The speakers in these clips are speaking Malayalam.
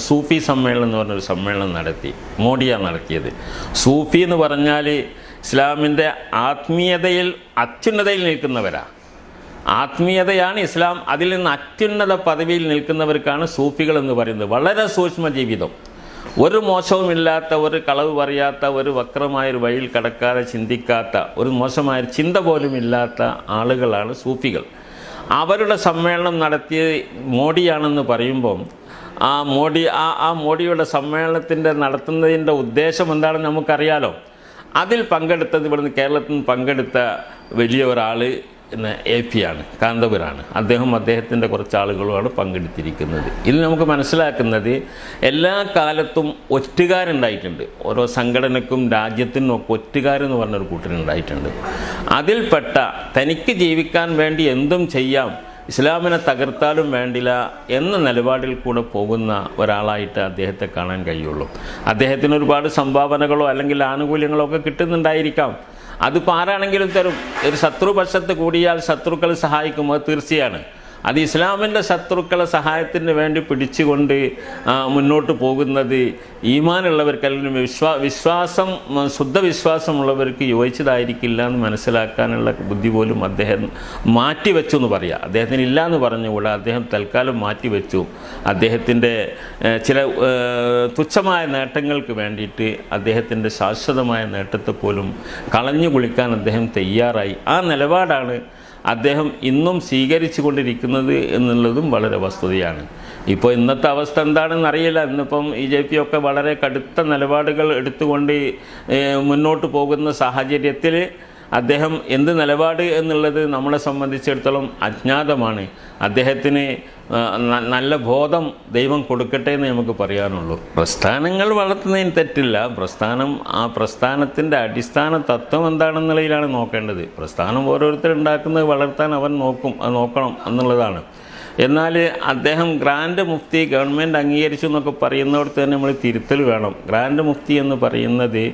സൂഫി സമ്മേളനം എന്ന് പറഞ്ഞൊരു സമ്മേളനം നടത്തി. മോഡിയാണ് നടത്തിയത്. സൂഫി എന്ന് പറഞ്ഞാൽ ഇസ്ലാമിൻ്റെ ആത്മീയതയിൽ അത്യുന്നതയിൽ നിൽക്കുന്നവരാണ്. ആത്മീയതയാണ് ഇസ്ലാം. അതിൽ നിന്ന് അത്യുന്നത പദവിയിൽ നിൽക്കുന്നവർക്കാണ് സൂഫികൾ എന്ന് പറയുന്നത്. വളരെ സൂക്ഷ്മ ജീവിതം, ഒരു മോശവുമില്ലാത്ത, ഒരു കളവ് പറയാത്ത, ഒരു വക്രമായൊരു വഴിയിൽ കടക്കാതെ ചിന്തിക്കാത്ത, ഒരു മോശമായൊരു ചിന്ത പോലും ഇല്ലാത്ത ആളുകളാണ് സൂഫികൾ. അവരുടെ സമ്മേളനം നടത്തിയ മോഡിയാണെന്ന് പറയുമ്പം മോഡിയുടെ സമ്മേളനത്തിൻ്റെ നടത്തുന്നതിൻ്റെ ഉദ്ദേശം എന്താണെന്ന് നമുക്കറിയാലോ. അതിൽ പങ്കെടുത്തത് ഇവിടുന്ന് കേരളത്തിൽ നിന്ന് പങ്കെടുത്ത വലിയ ഒരാൾ AP ആണ്, കാന്തപുരാണ്. അദ്ദേഹത്തിൻ്റെ കുറച്ച് ആളുകളുമാണ് പങ്കെടുത്തിരിക്കുന്നത്. ഇതിൽ നമുക്ക് മനസ്സിലാക്കുന്നത് എല്ലാ കാലത്തും ഒറ്റുകാരുണ്ടായിട്ടുണ്ട്. ഓരോ സംഘടനക്കും രാജ്യത്തിനും ഒക്കെ ഒറ്റുകാരെന്ന് പറഞ്ഞൊരു കൂട്ടരുണ്ടായിട്ടുണ്ട്. അതിൽപ്പെട്ട തനിക്ക് ജീവിക്കാൻ വേണ്ടി എന്തും ചെയ്യാം, ഇസ്ലാമിനെ തകർത്താലും വേണ്ടില്ല എന്ന നിലപാടിൽ കൂടെ പോകുന്ന ഒരാളായിട്ട് അദ്ദേഹത്തെ കാണാൻ കഴിയുള്ളൂ. അദ്ദേഹത്തിന് ഒരുപാട് സംഭാവനകളോ അല്ലെങ്കിൽ ആനുകൂല്യങ്ങളോ ഒക്കെ കിട്ടുന്നുണ്ടായിരിക്കാം. അതിപ്പോൾ ആരാണെങ്കിലും തരും. ഒരു ശത്രുപക്ഷത്ത് കൂടിയാൽ ശത്രുക്കൾ സഹായിക്കും, അത് തീർച്ചയാണ്. അത് ഇസ്ലാമിൻ്റെ ശത്രുക്കളെ സഹായത്തിന് വേണ്ടി പിടിച്ചുകൊണ്ട് മുന്നോട്ട് പോകുന്നത് ഈമാനുള്ളവർക്ക് അല്ലെങ്കിൽ വിശ്വാസം ശുദ്ധവിശ്വാസമുള്ളവർക്ക് യോജിച്ചതായിരിക്കില്ല എന്ന് മനസ്സിലാക്കാനുള്ള ബുദ്ധി പോലും അദ്ദേഹം മാറ്റിവെച്ചു എന്ന് പറയാം. അദ്ദേഹത്തിന് ഇല്ല എന്ന് പറഞ്ഞുകൂടാ, അദ്ദേഹം തൽക്കാലം മാറ്റിവെച്ചു. അദ്ദേഹത്തിൻ്റെ ചില തുച്ഛമായ നേട്ടങ്ങൾക്ക് വേണ്ടിയിട്ട് അദ്ദേഹത്തിൻ്റെ ശാശ്വതമായ നേട്ടത്തെ പോലും കളഞ്ഞു കുളിക്കാൻ അദ്ദേഹം തയ്യാറായി. ആ നിലപാടാണ് അദ്ദേഹം ഇന്നും സ്വീകരിച്ചു കൊണ്ടിരിക്കുന്നത് എന്നുള്ളതും വളരെ വസ്തുതയാണ്. ഇപ്പോൾ ഇന്നത്തെ അവസ്ഥ എന്താണെന്ന് അറിയില്ല. ഇന്നിപ്പം BJP ഒക്കെ വളരെ കടുത്ത നിലപാടുകൾ എടുത്തുകൊണ്ട് മുന്നോട്ട് പോകുന്ന സാഹചര്യത്തിൽ അദ്ദേഹം എന്ത് നിലപാട് എന്നുള്ളത് നമ്മളെ സംബന്ധിച്ചിടത്തോളം അജ്ഞാതമാണ്. അദ്ദേഹത്തിന് നല്ല ബോധം ദൈവം കൊടുക്കട്ടെ എന്ന് നമുക്ക് പറയാനുള്ളൂ. പ്രസ്ഥാനങ്ങൾ വളർത്തുന്നതിന് തെറ്റില്ല. ആ പ്രസ്ഥാനത്തിൻ്റെ അടിസ്ഥാന തത്വം എന്താണെന്നുള്ളതിലാണ് നോക്കേണ്ടത്. പ്രസ്ഥാനം ഓരോരുത്തരുണ്ടാക്കുന്നത് വളർത്താൻ അവൻ നോക്കണം എന്നുള്ളതാണ്. എന്നാൽ അദ്ദേഹം ഗ്രാൻഡ് മുഫ്തി ഗവൺമെൻറ് അംഗീകരിച്ചു എന്നൊക്കെ പറയുന്നിടത്ത് തന്നെ നമ്മൾ തിരുത്തൽ വേണം. ഗ്രാൻഡ് മുഫ്തി എന്ന് പറയുന്നത്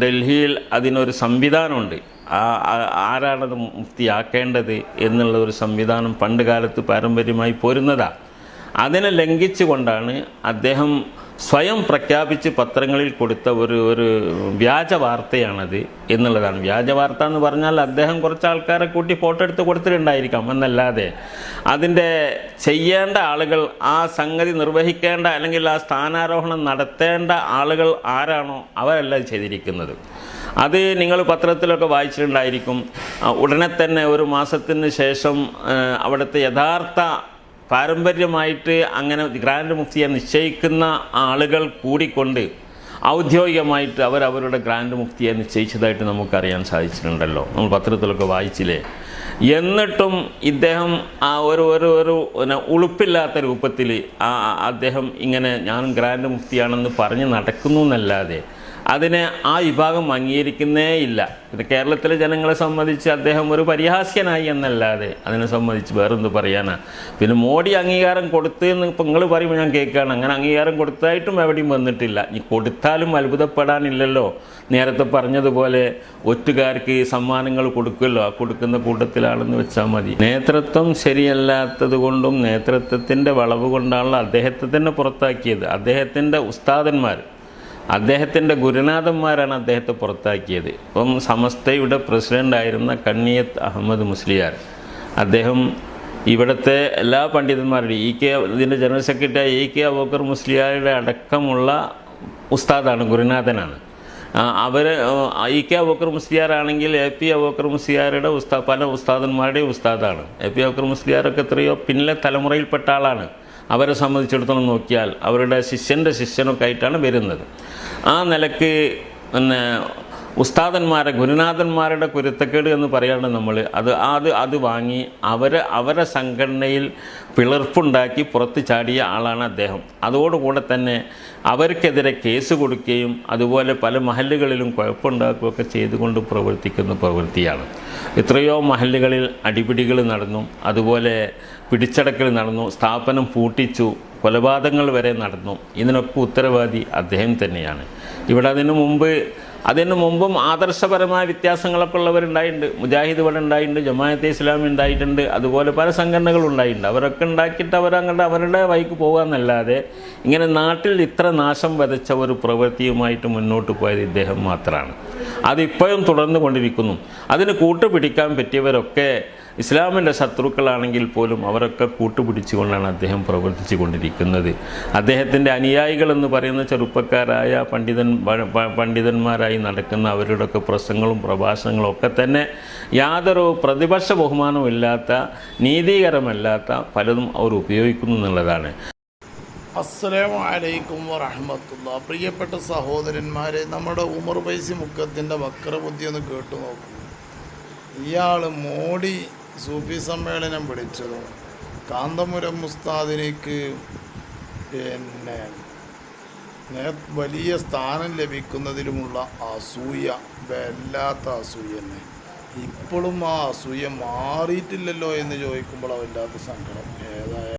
ഡൽഹിയിൽ അതിനൊരു സംവിധാനമുണ്ട്. ആരാണത് മുഫ്തിയാക്കേണ്ടത് എന്നുള്ള ഒരു സംവിധാനം പണ്ട് കാലത്ത് പാരമ്പര്യമായി പോരുന്നതാണ്. അതിനെ ലംഘിച്ചുകൊണ്ടാണ് അദ്ദേഹം സ്വയം പ്രഖ്യാപിച്ച് പത്രങ്ങളിൽ കൊടുത്ത ഒരു വ്യാജ വാർത്തയാണത് എന്നുള്ളതാണ്. വ്യാജ വാർത്ത എന്ന് പറഞ്ഞാൽ അദ്ദേഹം കുറച്ച് ആൾക്കാരെ കൂട്ടി ഫോട്ടോ എടുത്ത് കൊടുത്തിട്ടുണ്ടായിരിക്കാം എന്നല്ലാതെ അതിൻ്റെ ചെയ്യേണ്ട ആളുകൾ, ആ സംഗതി നിർവഹിക്കേണ്ട അല്ലെങ്കിൽ ആ സ്ഥാനാരോഹണം നടത്തേണ്ട ആളുകൾ ആരാണോ അവരല്ല ചെയ്തിരിക്കുന്നത്. അത് നിങ്ങൾ പത്രത്തിലൊക്കെ വായിച്ചിട്ടുണ്ടായിരിക്കും. ഉടനെ തന്നെ ഒരു മാസത്തിന് ശേഷം അവിടുത്തെ യഥാർത്ഥ പാരമ്പര്യമായിട്ട് അങ്ങനെ ഗ്രാൻഡ് മുഫ്തിയെ നിശ്ചയിക്കുന്ന ആളുകൾ കൂടിക്കൊണ്ട് ഔദ്യോഗികമായിട്ട് അവരുടെ ഗ്രാൻഡ് മുഫ്തിയെ നിശ്ചയിച്ചതായിട്ട് നമുക്കറിയാൻ സാധിച്ചിട്ടുണ്ടല്ലോ. നമ്മൾ പത്രത്തിലൊക്കെ വായിച്ചില്ലേ. എന്നിട്ടും ഇദ്ദേഹം ഒരു ഉളുപ്പില്ലാത്ത രൂപത്തിൽ അദ്ദേഹം ഇങ്ങനെ ഞാൻ ഗ്രാൻഡ് മുഫ്തിയാണെന്ന് പറഞ്ഞ് നടക്കുന്നു എന്നല്ലാതെ അതിനെ ആ വിഭാഗം അംഗീകരിക്കുന്നേ ഇല്ല. ഇത് കേരളത്തിലെ ജനങ്ങളെ സംബന്ധിച്ച് അദ്ദേഹം ഒരു പരിഹാസ്യനായി എന്നല്ലാതെ അതിനെ സംബന്ധിച്ച് വേറെന്ത് പറയാനാ. പിന്നെ മോഡി അംഗീകാരം കൊടുത്ത് എന്ന് ഇപ്പം നിങ്ങൾ പറയുമ്പോൾ ഞാൻ കേൾക്കുകയാണ്. അങ്ങനെ അംഗീകാരം കൊടുത്തായിട്ടും എവിടെയും വന്നിട്ടില്ല. ഈ കൊടുത്താലും അത്ഭുതപ്പെടാനില്ലല്ലോ. നേരത്തെ പറഞ്ഞതുപോലെ ഒറ്റുകാർക്ക് സമ്മാനങ്ങൾ കൊടുക്കുമല്ലോ, ആ കൊടുക്കുന്ന കൂട്ടത്തിലാണെന്ന് വെച്ചാൽ മതി. നേതൃത്വം ശരിയല്ലാത്തത് കൊണ്ടും നേതൃത്വത്തിൻ്റെ വളവ് കൊണ്ടാണല്ലോ അദ്ദേഹത്തെ തന്നെ പുറത്താക്കിയത്. അദ്ദേഹത്തിൻ്റെ ഉസ്താദന്മാർ, അദ്ദേഹത്തിൻ്റെ ഗുരുനാഥന്മാരാണ് അദ്ദേഹത്തെ പുറത്താക്കിയത്. ഇപ്പം സമസ്തയുടെ പ്രസിഡൻ്റായിരുന്ന കണ്ണിയത്ത് അഹമ്മദ് മുസ്ലിയാർ, അദ്ദേഹം ഇവിടുത്തെ എല്ലാ പണ്ഡിതന്മാരുടെയും ഇതിൻ്റെ ജനറൽ സെക്രട്ടറി AK അബൂബക്കർ മുസ്ലിയാരുടെ അടക്കമുള്ള ഉസ്താദാണ്, ഗുരുനാഥനാണ്. AK അബൂബക്കർ മുസ്ലിയാറാണെങ്കിൽ AP അബൂബക്കർ മുസ്ലിയാരുടെ പല ഉസ്താദന്മാരുടെയും ഉസ്താദാണ്. AP അബൂബക്കർ മുസ്ലിയാരൊക്കെ എത്രയോ പിന്നിലെ തലമുറയിൽപ്പെട്ട ആളാണ്. അവരെ സംബന്ധിച്ചിടത്തോളം നോക്കിയാൽ അവരുടെ ശിഷ്യനൊക്കെ ആയിട്ടാണ് വരുന്നത്. ആ നിലക്ക് ഉസ്താദന്മാരെ, ഗുരുനാഥന്മാരുടെ കുരുത്തക്കേട് എന്ന് പറയാണ്ട് നമ്മൾ അത് വാങ്ങി അവരെ സംഘടനയിൽ പിളർപ്പുണ്ടാക്കി പുറത്ത് ചാടിയ ആളാണ് അദ്ദേഹം. അതോടുകൂടെ തന്നെ അവർക്കെതിരെ കേസ് കൊടുക്കുകയും അതുപോലെ പല മഹല്ലുകളിലും കുഴപ്പമുണ്ടാക്കുകയൊക്കെ ചെയ്തുകൊണ്ട് പ്രവർത്തിക്കുന്ന പ്രവൃത്തിയാണ്. എത്രയോ മഹല്ലുകളിൽ അടിപിടികൾ നടന്നു, അതുപോലെ പിടിച്ചടക്കൽ നടന്നു, സ്ഥാപനം പൂട്ടിച്ചു, കൊലപാതകങ്ങൾ വരെ നടന്നു. ഇതിനൊക്കെ ഉത്തരവാദി അദ്ദേഹം തന്നെയാണ്. ഇവിടെ അതിനു മുമ്പ് അതിന് മുമ്പും ആദർശപരമായ വ്യത്യാസങ്ങളൊക്കെ ഉള്ളവരുണ്ടായിട്ടുണ്ട്. മുജാഹിദ് ഇവിടെ ഉണ്ടായിട്ടുണ്ട്, ജമാഅത്തെ ഇസ്ലാമി ഉണ്ടായിട്ടുണ്ട്, അതുപോലെ പല സംഘടനകളും ഉണ്ടായിട്ടുണ്ട്. അവരൊക്കെ ഉണ്ടാക്കിയിട്ട് അവരങ്ങോട്ട് അവരുടെ വഴിക്ക് പോകാമെന്നല്ലാതെ ഇങ്ങനെ നാട്ടിൽ ഇത്ര നാശം വിതച്ച ഒരു പ്രവൃത്തിയുമായിട്ട് മുന്നോട്ട് പോയത് ഇദ്ദേഹം മാത്രമാണ്. അതിപ്പോഴും തുടർന്നു കൊണ്ടിരിക്കുന്നു. അതിന് കൂട്ടുപിടിക്കാൻ പറ്റിയവരൊക്കെ ഇസ്ലാമിൻ്റെ ശത്രുക്കളാണെങ്കിൽ പോലും അവരൊക്കെ കൂട്ടുപിടിച്ചുകൊണ്ടാണ് അദ്ദേഹം പ്രവർത്തിച്ചു കൊണ്ടിരിക്കുന്നത്. അദ്ദേഹത്തിൻ്റെ അനുയായികളെന്ന് പറയുന്ന ചെറുപ്പക്കാരായ പണ്ഡിതന്മാരായി നടക്കുന്ന അവരുടെയൊക്കെ പ്രസംഗങ്ങളും പ്രഭാഷണങ്ങളും ഒക്കെ തന്നെ യാതൊരു പ്രതിപക്ഷ ബഹുമാനവും ഇല്ലാത്ത, നീതീകരമല്ലാത്ത പലതും അവർ ഉപയോഗിക്കുന്നു എന്നുള്ളതാണ്. അസ്സലാമു അലൈക്കും വറഹ്മത്തുള്ളാഹി. പ്രിയപ്പെട്ട സഹോദരന്മാരെ, നമ്മുടെ ഉമർ ഫൈസി മുക്കത്തിൻ്റെ വക്രബുദ്ധി ഒന്ന് കേട്ടു നോക്കൂ. ഇയാൾ മോഡി സൂഫി സമ്മേളനം വിളിച്ചതും കാന്തപുരം ഉസ്താദിനേക്ക് വലിയ സ്ഥാനം ലഭിക്കുന്നതിലുമുള്ള അസൂയ, വല്ലാത്ത അസൂയ തന്നെ. ഇപ്പോഴും ആ അസൂയ മാറിയിട്ടില്ലല്ലോ എന്ന് ചോദിക്കുമ്പോൾ വല്ലാത്ത സങ്കടം.